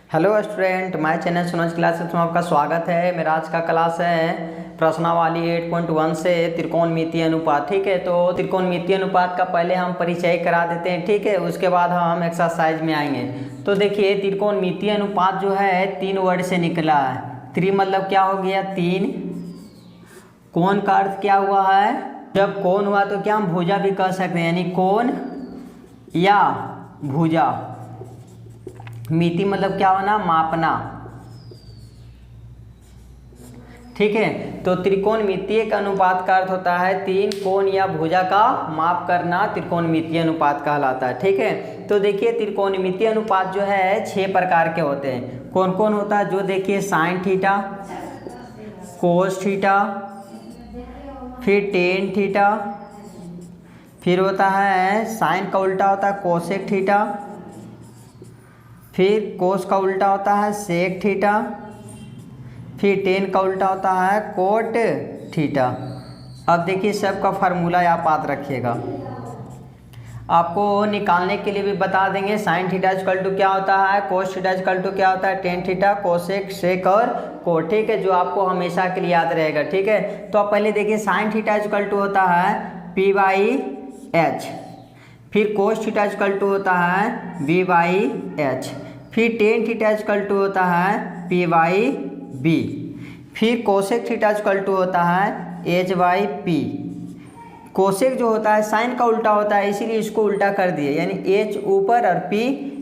Hello student, my channel सुनज classes में आपका स्वागत है। मेरा आज का क्लास है प्रश्नावली 8.1 से त्रिकोणमितीय अनुपात। ठीक है, तो त्रिकोणमितीय अनुपात का पहले हम परिचय करा देते हैं। ठीक है, उसके बाद हम एक्सरसाइज में आएंगे। तो देखिए, त्रिकोणमितीय अनुपात जो है 3 वर्ड से निकला है। त्रि मतलब क्या हो गया? 3। कोण का अर्थ क्या हुआ है? जब कोण हुआ तो क्या हम भुजा भी कह सकते हैं, यानी कोण या भुजा। मिति मतलब क्या होना? मापना। ठीक है, तो त्रिकोणमितीय का अनुपात का अर्थ होता है 3 कोण या भुजा का माप करना त्रिकोणमितीय अनुपात कहलाता है। ठीक है, तो देखिए त्रिकोणमितीय अनुपात जो है 6 प्रकार के होते हैं। कौन कौन होता है? जो देखिए साइन थीटा, कोस थीटा, फिर टेन थीटा, फिर होता है साइन का उल्टा होता है कोसेक थीटा, फिर कोस का उल्टा होता है सेक थीटा, फिर टेन का उल्टा होता है कोट थीटा। अब देखिए सबका फार्मूला आप याद रखिएगा, आपको निकालने के लिए भी बता देंगे। साइन थीटा इक्वल टू क्या होता है, कोस थीटा इक्वल टू क्या होता है, टेन थीटा, कोसेक, सेक और कोट। ठीक है, जो आपको हमेशा के लिए याद रहेगा। ठीक है, तो आप पहले देखिए साइन थीटा इक्वल टू होता है P/H, फिर कोस थीटा इक्वल टू होता है V/H, फिर टेन थीटा इक्वल टू होता है P/B, फिर कोसेक थीटा इक्वल टू होता है H/P। कोसेक जो होता है साइन का उल्टा होता है, इसीलिए इसको उल्टा कर दिए, यानी H ऊपर और P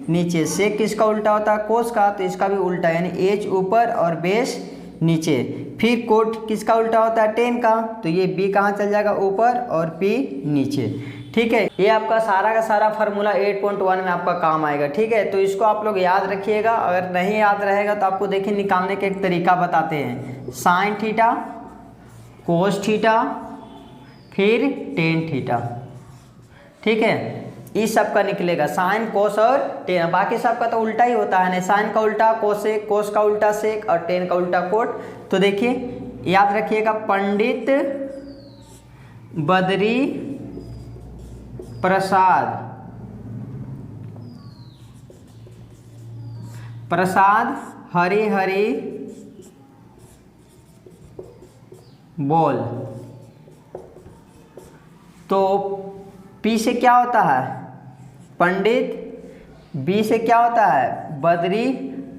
नीचे। सेक किसका उल्टा होता है? कोस का, तो इसका भी उल्टा, यानी H ऊपर और बेस नीचे। फिर कोट किसका उल्टा होता है? टेन का, तो ये B कहाँ चल जाएगा? ऊपर और P नीचे। ठीक है, ये आपका सारा का सारा फार्मूला 8.1 में आपका काम आएगा। ठीक है, तो इसको आप लोग याद रखिएगा। अगर नहीं याद रहेगा तो आपको देखिए निकालने का एक तरीका बताते हैं। साइन थीटा, कोस थीटा, फिर टेन थीटा। ठीक है, इस सब का निकलेगा साइन, कोस और टेन। बाकी सबका तो उल्टा ही होता है, नहीं साइन का उल्टा कोसेक, कोस का उल्टा सेक और टेन का उल्टा कोट। तो देखिए याद रखिएगा, पंडित बद्री प्रसाद हरी हरी बोल। तो पी से क्या होता है? पंडित। बी से क्या होता है? बद्री।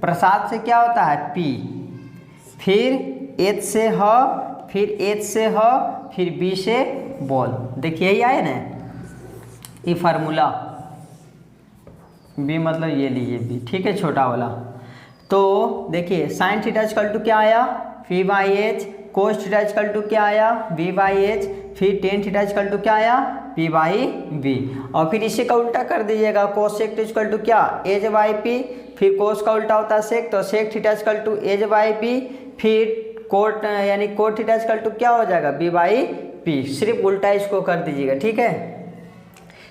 प्रसाद से क्या होता है? पी। फिर एच से ह, फिर एच से ह, फिर बी से बोल। देखिए यही आए ना ये फार्मूला। बी मतलब ये लीजिए बी। ठीक है, छोटा वाला। तो देखिए साइन थीटा इक्वल टू क्या आया? P/H, cos theta equal to क्या आया? V/H, फिर टेन थीटा इक्वल टू क्या आया? P/B। और फिर इसी का उल्टा कर दीजिएगा, कोसेक इक्वल टू क्या? H/P, फिर कोस का उल्टा होता है सेक, तो sec theta equal to H/P, फिर कोट यानी कोट थीटा इक्वल टू क्या हो जाएगा? B/P। सिर्फ उल्टा इसको कर दीजिएगा। ठीक है,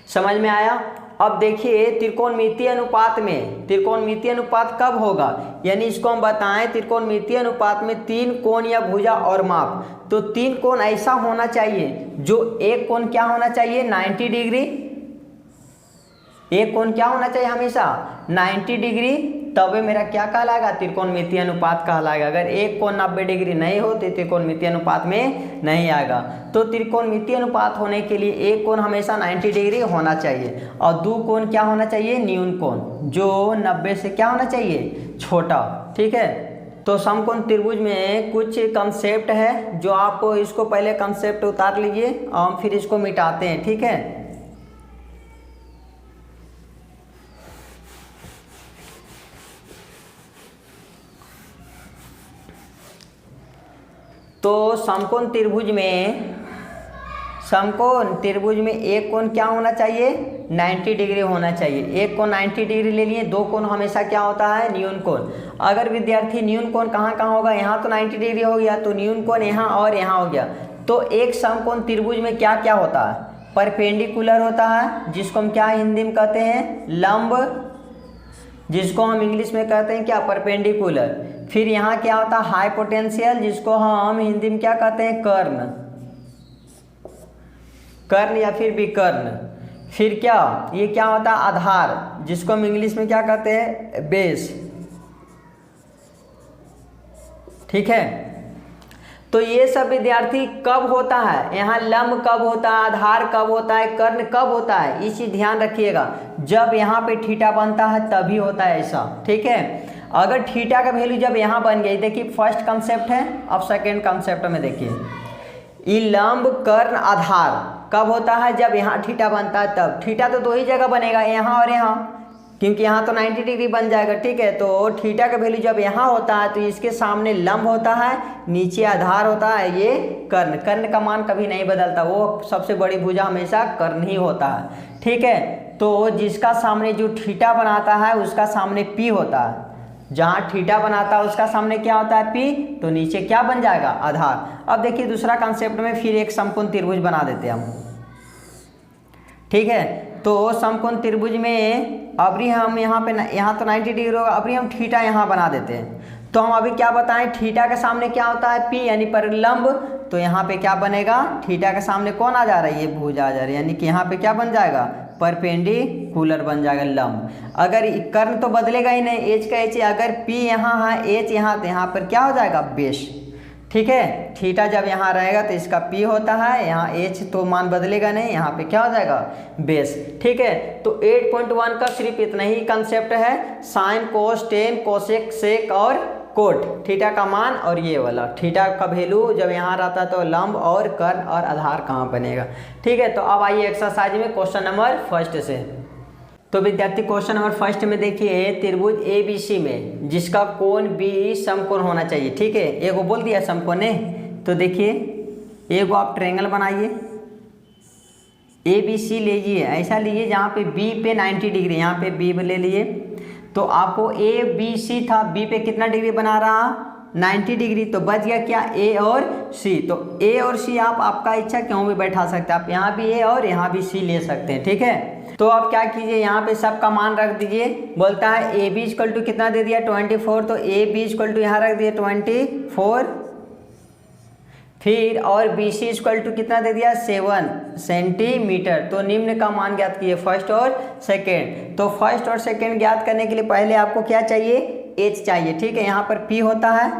समझ में आया? अब देखिए त्रिकोणमितीय अनुपात में, त्रिकोणमितीय अनुपात कब होगा, यानी इसको हम बताएं त्रिकोणमितीय अनुपात में 3 कोण या भुजा और माप। तो 3 कोण ऐसा होना चाहिए, जो एक कोण क्या होना चाहिए? 90 डिग्री। एक कोण क्या होना चाहिए? हमेशा 90 डिग्री, तब मेरा क्या कहलाएगा? त्रिकोणमितीय अनुपात कहलाएगा। अगर एक कोण 90 डिग्री नहीं हो तो त्रिकोणमितीय अनुपात में नहीं आएगा। तो त्रिकोणमितीय अनुपात होने के लिए एक कोण हमेशा 90 डिग्री होना चाहिए, और 2 कोण क्या होना चाहिए? न्यून कोण, जो 90 से क्या होना चाहिए? छोटा। ठीक है, तो समकोण त्रिभुज में कुछ कंसेप्ट है, जो आप इसको पहले कंसेप्ट उतार लीजिए और फिर इसको मिटाते हैं। ठीक है, तो समकोण त्रिभुज में एक कोण क्या होना चाहिए? 90 डिग्री होना चाहिए। एक कोण 90 डिग्री ले लिए, 2 कोण हमेशा क्या होता है? न्यून कोण। अगर विद्यार्थी न्यून कोण कहाँ कहाँ होगा? यहाँ तो 90 डिग्री हो गया, तो न्यून कोण यहाँ और यहाँ हो गया। तो एक समकोण त्रिभुज में क्या क्या होता है? परपेंडिकुलर होता है, जिसको हम क्या हिंदी में कहते हैं? लंब, जिसको हम इंग्लिश में कहते हैं क्या? परपेंडिकुलर। फिर यहाँ क्या होता है? हाइपोटेंशियल, जिसको हम हिंदी में क्या कहते हैं? कर्ण, कर्ण या फिर विकर्ण। फिर क्या, ये क्या होता है? आधार, जिसको हम इंग्लिश में क्या कहते हैं? बेस। ठीक है। तो ये सब विद्यार्थी कब होता है, यहाँ लंब कब होता है, आधार कब होता है, कर्ण कब होता है, ये चीज़ ध्यान रखिएगा। जब यहाँ पे थीटा बनता है तभी होता है ऐसा, ठीक है। अगर थीटा का वैल्यू जब यहाँ बन गई, देखिए फर्स्ट कंसेप्ट है, अब सेकेंड कंसेप्ट में देखिए, ये लंब कर्ण आधार कब होता है, जब यहाँ थीटा बनता है तब। थीटा तो दो ही जगह बनेगा, यहाँ और यहाँ, क्योंकि यहाँ तो 90 डिग्री बन जाएगा, ठीक है। तो थीटा का वैल्यू जब यहाँ होता है तो इसके सामने लंब होता है, नीचे आधार होता है, ये कर्ण। कर्ण का मान कभी नहीं बदलता, वो सबसे बड़ी भुजा हमेशा कर्ण ही होता है, ठीक है। तो जिसका सामने जो थीटा बनाता है उसका सामने पी होता है, जहाँ थीटा बनाता है उसका सामने क्या होता है, पी, तो नीचे क्या बन जाएगा, आधार। अब देखिए दूसरा कॉन्सेप्ट में फिर एक समकोण त्रिभुज बना देते हैं हम, ठीक है। तो समकोण त्रिभुज में अभी हम यहाँ पे यहाँ तो 90 डिग्री होगा, अभी हम थीटा यहाँ बना देते हैं। तो हम अभी क्या बताएं, थीटा के सामने क्या होता है, पी यानी परिलंब। तो यहाँ पे क्या बनेगा, थीटा के सामने कौन आ जा रहा है, ये भुजा आ जा रही है, यानी कि यहाँ पे क्या बन जाएगा, परपेंडिकुलर बन जाएगा, लंब। अगर कर्ण तो बदलेगा ही नहीं, एच का एच, अगर पी यहाँ है, एच यहाँ, तो यहाँ पर क्या हो जाएगा, बेस, ठीक है। थीटा जब यहाँ रहेगा तो इसका पी होता है, यहाँ एच तो मान बदलेगा नहीं, यहाँ पे क्या हो जाएगा, बेस, ठीक है। तो 8.1 का सिर्फ इतना ही कंसेप्ट है, साइन, कोस, टेन, कोसेक, सेक और कोट, थीटा का मान और ये वाला थीटा का वैल्यू जब यहाँ रहता है तो लंब और कर्ण और आधार कहाँ बनेगा, ठीक है। तो अब आइए एक्सरसाइज में क्वेश्चन नंबर फर्स्ट से। तो विद्यार्थी क्वेश्चन नंबर फर्स्ट में देखिए, त्रिभुज ए बी सी में जिसका कोण बी समकोण होना चाहिए, ठीक है। एगो बोल दिया समकोण है, तो देखिए एगो आप ट्रायंगल बनाइए, ए बी सी लीजिए, ऐसा लीजिए जहाँ पे बी पे 90 डिग्री, यहाँ पे बी ले लिए। तो आपको ए बी सी था, बी पे कितना डिग्री बना रहा, 90 डिग्री, तो बच गया क्या, ए और सी। तो ए और सी आप आपका इच्छा क्यों भी बैठा सकते हैं, आप यहाँ भी ए और यहाँ भी सी ले सकते हैं, ठीक है। तो अब क्या कीजिए, यहाँ पे सबका मान रख दीजिए। बोलता है ए बी इक्वल टू कितना दे दिया, 24, तो ए बी इक्वल टू यहाँ रख दिए 24, फिर और बी सी इक्वल टू कितना दे दिया, 7 सेंटीमीटर। तो निम्न का मान ज्ञात कीजिए, फर्स्ट और सेकेंड। तो फर्स्ट और सेकेंड ज्ञात करने के लिए पहले आपको क्या चाहिए, एच चाहिए, ठीक है। यहाँ पर पी होता है,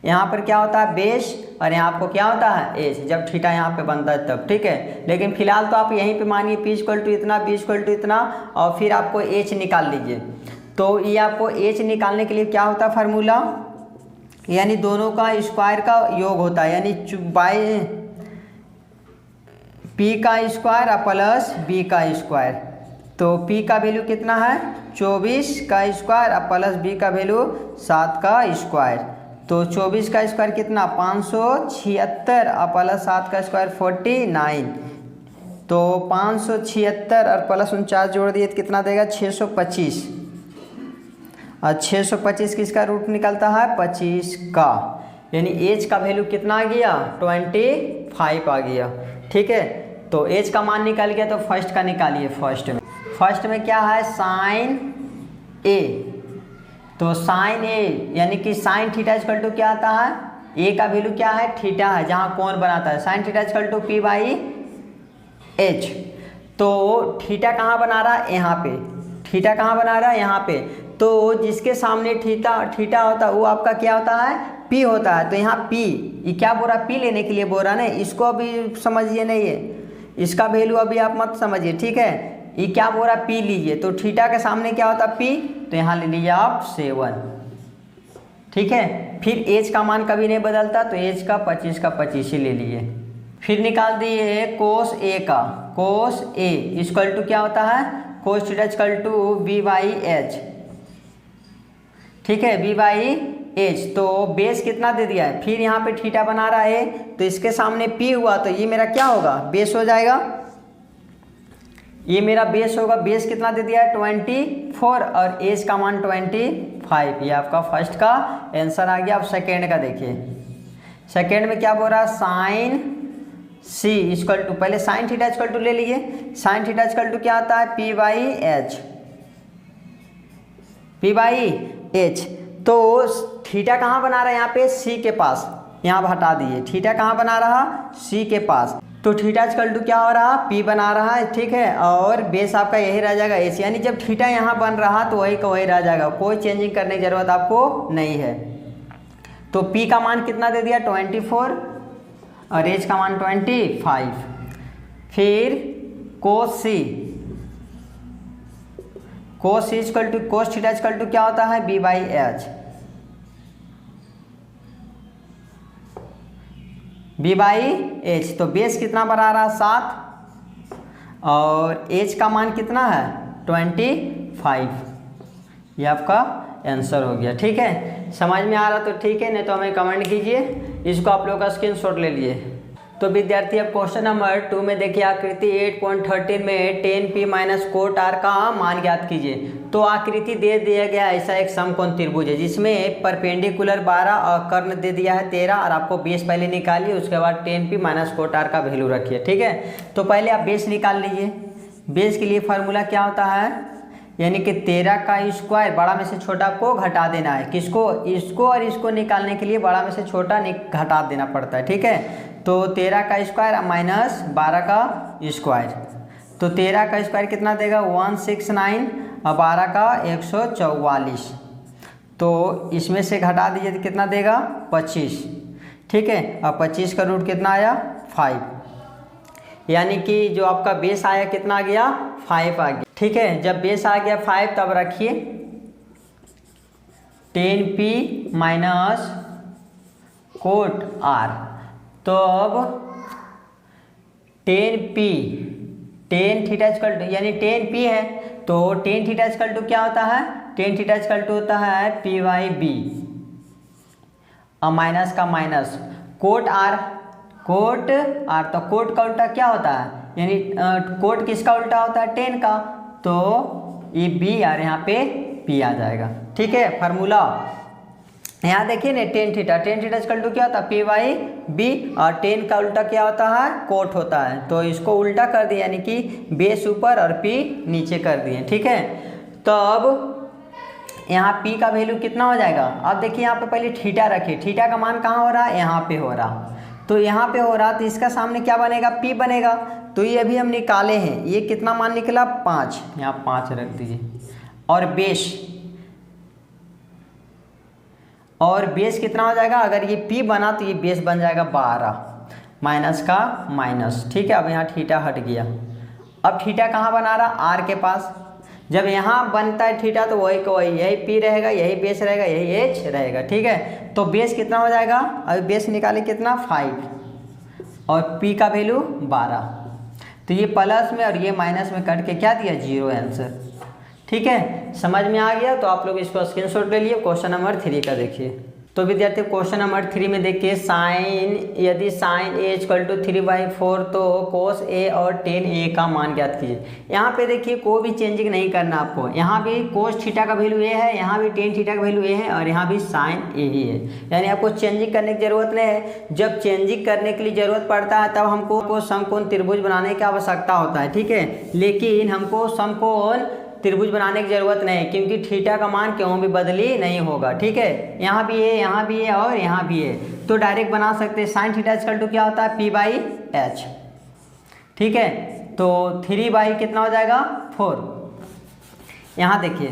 यहाँ पर क्या होता है, बेस, और यहाँ आपको क्या होता है, एच, जब थीटा यहाँ पे बनता है तब, ठीक है। लेकिन फिलहाल तो आप यहीं पे मानिए पी इक्वल टू इतना, बी इक्वल टू इतना, और फिर आपको एच निकाल लीजिए। तो ये आपको एच निकालने के लिए क्या होता है फार्मूला, यानी दोनों का स्क्वायर का योग होता है, यानी बाई पी का स्क्वायर और प्लस बी का स्क्वायर। तो पी का वैल्यू कितना है, 24 का स्क्वायर और प्लस बी का वैल्यू 7 का स्क्वायर। तो 24 का स्क्वायर कितना, 576, और प्लस 7 का स्क्वायर 49। तो 576 और प्लस 49 जोड़ दिए तो कितना देगा, 625, और 625 किसका रूट निकलता है, 25 का, यानी एच का वैल्यू कितना आ गया, 25 आ गया, ठीक है। तो एच का मान निकल गया, तो फर्स्ट का निकालिए। फर्स्ट में क्या है, साइन ए। तो साइन ए यानी कि साइन थीटा इक्वल टू क्या आता है, ए का वैल्यू क्या है, थीटा है, जहाँ कोण बनाता है, sine theta equal to P by H. तो थीटा कहाँ बना रहा है, यहाँ पे, थीटा कहाँ बना रहा है, यहाँ पे। तो जिसके सामने थीटा होता है वो आपका क्या होता है, पी होता है। तो यहाँ पी, ये क्या बोल रहा है, पी लेने के लिए बोल रहा है ना, इसको अभी समझिए नहीं है, इसका वैल्यू अभी आप मत समझिए, ठीक है। ये क्या बोल रहा है, पी लीजिए। तो थीटा के सामने क्या होता है, पी, तो यहाँ ले लीजिए आप 7, ठीक है। फिर एच का मान कभी नहीं बदलता, तो एच का 25 का 25 ही ले लिए। फिर निकाल दिए कोस ए का, कोस ए इक्वल टू क्या होता है, cos theta equal to B by H, ठीक है, बी बाई एच। तो बेस कितना दे दिया है, फिर यहाँ पे थीटा बना रहा है, तो इसके सामने पी हुआ, तो ये मेरा क्या होगा, बेस हो जाएगा, ये मेरा बेस होगा। बेस कितना दे दिया है, 24, और एच का मान 25। ये आपका फर्स्ट का आंसर आ गया। अब सेकेंड का देखिए, सेकेंड में क्या बोल रहा है, साइन सी इक्वल टू, पहले साइन थीटा इक्वल टू ले लीजिए। साइन थीटा इक्वल टू क्या आता है, P by H, P by H. तो थीटा कहाँ बना रहा है, यहाँ पे सी के पास, यहाँ हटा दिए, थीटा कहाँ बना रहा, सी के पास। तो थीटा इक्वल टू क्या हो रहा, पी बना रहा है, ठीक है, और बेस आपका यही रह जाएगा एच, यानी जब थीटा यहाँ बन रहा तो वही का वही रह जाएगा, कोई चेंजिंग करने की जरूरत आपको नहीं है। तो P का मान कितना दे दिया 24 और H का मान 25। फिर cos C, cos equal to cos theta equal to क्या होता है B/H, B/H। तो बेस कितना बना रहा 7 और H का मान कितना है 25। ये आपका आंसर हो गया। ठीक है, समझ में आ रहा तो ठीक है, नहीं तो हमें कमेंट कीजिए। इसको आप लोग का स्क्रीनशॉट ले लिए। तो विद्यार्थी अब क्वेश्चन नंबर 2 में देखिए आकृति 8.13 में tan P minus cot R का मान ज्ञात कीजिए। तो आकृति दे दिया गया ऐसा एक समकोण त्रिभुज है जिसमें परपेंडिकुलर 12 और कर्ण दे दिया है 13 और आपको बेस पहले निकालिए, उसके बाद tan P minus cot R का वैल्यू रखिए। ठीक है, तो पहले आप बेस निकाल लीजिए। बेस के लिए फार्मूला क्या होता है, यानी कि 13 का स्क्वायर, बड़ा में से छोटा को घटा देना है। किसको, इसको और इसको निकालने के लिए बड़ा में से छोटा घटा देना पड़ता है। ठीक है, तो 13 का स्क्वायर माइनस 12 का स्क्वायर, तो 13 का स्क्वायर कितना देगा 169 और 12 का 144। तो इसमें से घटा दीजिए तो कितना देगा 25। ठीक है, और 25 का रूट कितना आया 5, यानी कि जो आपका बेस आया कितना आ गया 5 आ गया। ठीक है, जब बेस आ गया 5 तब रखिए tan P minus cot R। तो अब tan थीटा इक्वल टू, यानी tan P है तो tan थीटा इक्वल टू क्या होता है, tan थीटा इक्वल टू होता है P/B और माइनस का माइनस कोट R, तो कोट का उल्टा क्या होता है, यानी कोट किसका उल्टा होता है tan का, तो ये B और यहाँ पे P आ जाएगा। ठीक है, फार्मूला यहाँ देखिए ना tan थीटा इक्वल टू क्या होता है P/B और tan का उल्टा क्या होता है कोट होता है, तो इसको उल्टा कर दिया, यानी कि बेस ऊपर और P नीचे कर दिए। ठीक है, तो अब यहाँ P का वैल्यू कितना हो जाएगा, अब देखिए यहाँ पे पहले थीटा रखिए, थीटा का मान कहाँ हो रहा है यहाँ पे हो रहा, तो यहाँ पे हो रहा तो इसका सामने क्या बनेगा P बनेगा। तो ये अभी हम निकाले हैं, ये कितना मान निकला 5, यहाँ 5 रख दीजिए। और बेस कितना हो जाएगा, अगर ये P बना तो ये बेस बन जाएगा 12 माइनस का माइनस। ठीक है, अब यहाँ थीटा हट गया। अब थीटा कहाँ बना रहा R के पास, जब यहाँ बनता है थीटा तो वही को वही, यही P रहेगा, यही बेस रहेगा, यही H रहेगा। ठीक है, तो बेस कितना हो जाएगा, अभी बेस निकाले कितना 5 और P का वैल्यू 12, तो ये प्लस में और ये माइनस में कट के क्या दिया 0 आंसर। ठीक है, समझ में आ गया, तो आप लोग इसको स्क्रीनशॉट ले लिए। क्वेश्चन नंबर 3 का देखिए। तो विद्यार्थी क्वेश्चन नंबर 3 में देखिए यदि साइन A इक्वल टू 3/4 तो कोस A और tan A का मान ज्ञात कीजिए। यहाँ पे देखिए कोई भी चेंजिंग नहीं करना आपको, यहाँ भी कोस थीटा का वैल्यू A है, यहाँ भी tan थीटा का वैल्यू A है और यहाँ भी साइन A ही है, यानी आपको चेंजिंग करने की जरूरत नहीं है। जब चेंजिंग करने के लिए जरूरत पड़ता है तब हमको समकोण त्रिभुज बनाने की आवश्यकता होता है। ठीक है, लेकिन हमको समकोण त्रिभुज बनाने की जरूरत नहीं, क्योंकि थीटा का मान क्यों भी बदली नहीं होगा। ठीक है, यहाँ भी है, यहाँ भी है और यहाँ भी है, तो डायरेक्ट बना सकते हैं। साइन थीटा इक्वल टू क्या होता है P/H। ठीक है, तो 3 कितना हो जाएगा 4। यहाँ देखिए,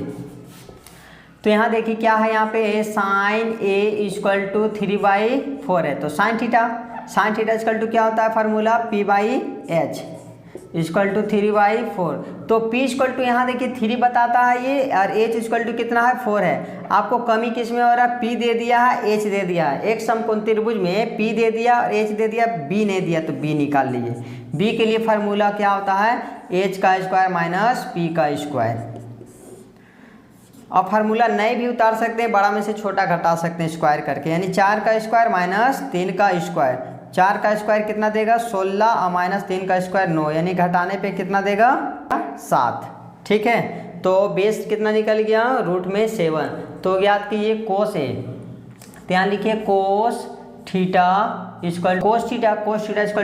तो यहाँ देखिए क्या है, यहाँ पे साइन A इक्वल टू 3/4 है, तो साइन थीटा इक्वल टू क्या होता है फार्मूला P/H इक्वल टू 3/4। तो P इक्वल टू यहाँ देखिए 3 बताता है ये, और H इक्वल टू कितना है 4 है। आपको कमी किस में हो रहा है, P दे दिया है H दे दिया है, एक समकोण त्रिभुज में P दे दिया और H दे दिया, B नहीं दिया, तो B निकाल लीजिए। B के लिए फार्मूला क्या होता है H का स्क्वायर माइनस P का स्क्वायर। और फार्मूला नए भी उतार सकते हैं, बड़ा में से छोटा घटा सकते हैं स्क्वायर करके, यानी 4 का स्क्वायर माइनस 3 का स्क्वायर। 4 का स्क्वायर कितना देगा 16 और माइनस 3 का स्क्वायर 9, यानी घटाने पे कितना देगा 7। ठीक है, तो बेस कितना निकल गया रूट में 7। तो याद कीजिए कोस A, तो यहाँ लिखिए कोस थीटा इक्वल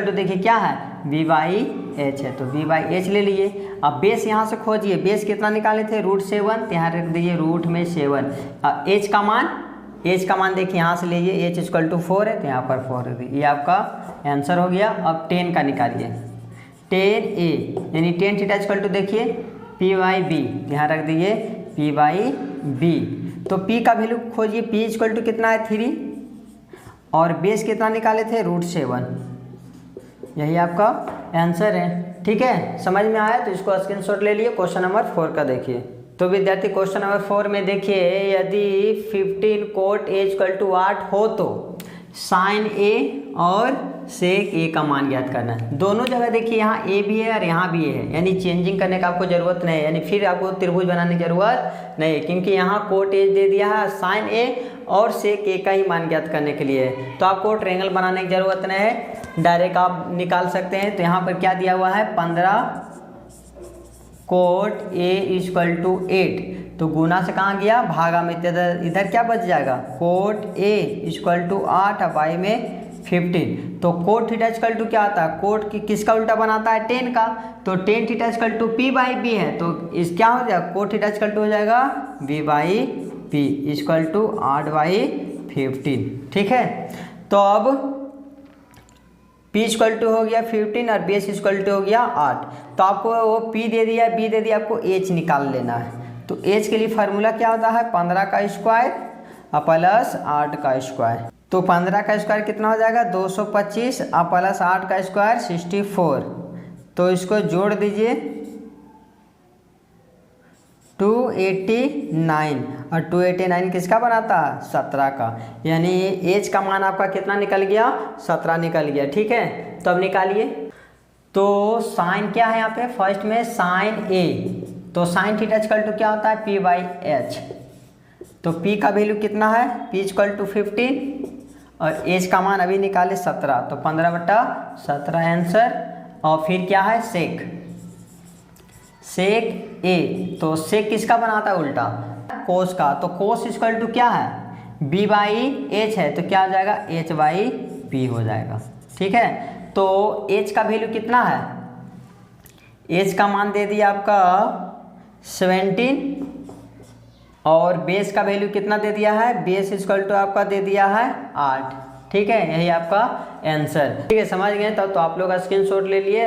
टू देखिए क्या है V/H है, तो V/H ले लीजिए। अब बेस यहाँ से खोजिए, बेस कितना निकाले थे √7, तो यहाँ रख दीजिए रूट में 7। H का मान देखिए यहाँ से लीजिए, H इक्वल टू 4 है, तो यहाँ पर 4 है, ये आपका आंसर हो गया। अब tan का निकालिए, tan A यानी tan थीटा इक्वल टू देखिए P/B, यहाँ रख दीजिए P/B। तो P का वैल्यू खोजिए, P इक्वल टू कितना है 3, और बेस कितना निकाले थे, √7। यही आपका आंसर है। ठीक है, समझ में आया तो इसको स्क्रीनशॉट ले लिए। क्वेश्चन नंबर 4 का देखिए। तो विद्यार्थी क्वेश्चन नंबर 4 में देखिए, यदि 15 कोट ए = 8 हो तो साइन ए और सेक ए का मान ज्ञात करना है। दोनों जगह देखिए, यहाँ ए भी है और यहाँ भी ए है, यानी चेंजिंग करने का आपको ज़रूरत नहीं है, यानी फिर आपको त्रिभुज बनाने की ज़रूरत नहीं है, क्योंकि यहाँ कोट ए दे दिया है, साइन ए और सेक ए का ही मान ज्ञात करने के लिए है। तो आपको ट्रायंगल बनाने की ज़रूरत नहीं है, डायरेक्ट आप निकाल सकते हैं। तो यहाँ पर क्या दिया हुआ है, 15 कोट ए = 8, तो गुना से कहाँ गया, भागा में, इधर क्या बच जाएगा, कोट ए = 8 बाई में 15। तो कोट थीटा = क्या आता है, कोट की किसका उल्टा बनाता है, टेन का, तो टेन थीटा = p/b है, तो इस क्या हो जाएगा, कोट थीटा = हो जाएगा b/p = 8/15। ठीक है, तो अब p = हो गया 15 और बेस = हो गया 8। तो आपको वो p दे दिया, b दे दिया, आपको h निकाल लेना है। तो h के लिए फार्मूला क्या होता है, 15 का स्क्वायर प्लस 8 का स्क्वायर। तो 15 का स्क्वायर कितना हो जाएगा, 225 प्लस 8 का स्क्वायर 64। तो इसको जोड़ दीजिए 289, और 289 किसका बनाता है, 17 का, यानी एच का मान आपका कितना निकल गया, 17 निकल गया। ठीक है, तो अब निकालिए। तो साइन क्या है यहाँ पे, फर्स्ट में साइन ए, तो साइन थीटा = क्या होता है, p/h। तो p का वैल्यू कितना है, p = 15 और h का मान अभी निकाले 17, तो 15/17 आंसर। और फिर क्या है, सेक ए, तो सेक किसका बनाता है, उल्टा कोस का, तो कोस = क्या है, b/h है, तो क्या हो जाएगा, h/p हो जाएगा। ठीक है, तो h का वैल्यू कितना है, h का मान दे दिया आपका 17 और बेस का वैल्यू कितना दे दिया है, बेस = आपका दे दिया है 8। ठीक है, यही आपका आंसर। ठीक है, समझ गए तब तो आप लोग स्क्रीनशॉट ले लिए।